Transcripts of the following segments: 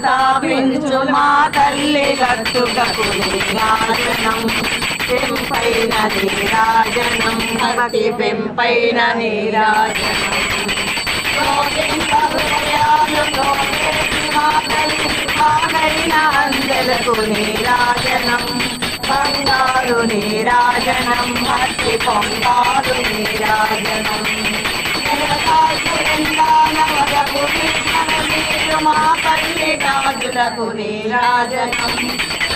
తాపించు మా తల్లి గట్టుకకు నీరాజనం పెంపైన నీరాజనం భక్తి పెంపైన నీరాజనం అందలకు నీరాజనం బంగారు నీరాజనం భక్తి పొంగారు నీరాజనం మా తల్లి రాజులకు నీరాజనం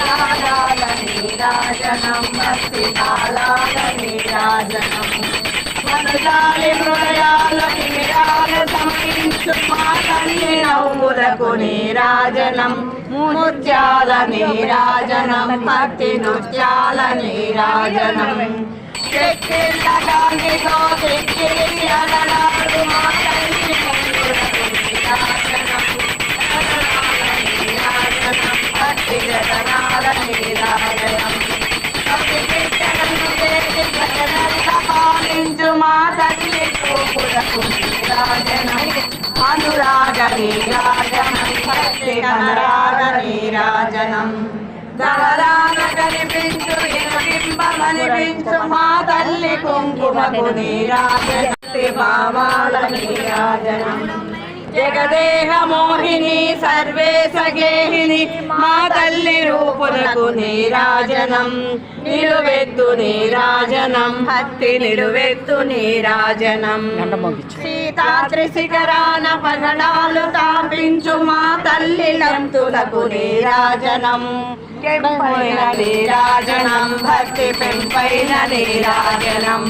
రాజాల నీరాజనం భక్తి కాలాల నీరాజనం మనసాలి హృదయాల నిరాజ సమయించు మా తల్లి నవ్వులకు నీరాజనం ముత్యాల నీరాజనం భక్తి నృత్యాల నీరాజనం చెక్కిళ్ళ గాలిలో చెక్కిలి అలనాడు మా తల్లి నీరాజనం నీరాజనం భక్తి జగనాల నీరాజనం పాలించు మా తల్లి చూపులకు నీరాజనం అనురాగ నీరాజనం భక్తి అనురాగ నీరాజనం దళరాగ కనిపించు బింబమనిపించు మా తల్లి కుంకుమకు నీరాజనం భావాల నీరాజనం జగదేహ మోహిని సర్వేశ గేహిని మా తల్లి రూపులకు నీరాజనం నిలువెత్తు నీరాజనం భక్తి నిలువెత్తు నీరాజనం సీతాద్రి శిఖరాన పగడాలు తాపించు మా తల్లి లంతులకు నీరాజనం పెంపైన నీరాజనం భక్తి పెంపైన నీరాజనం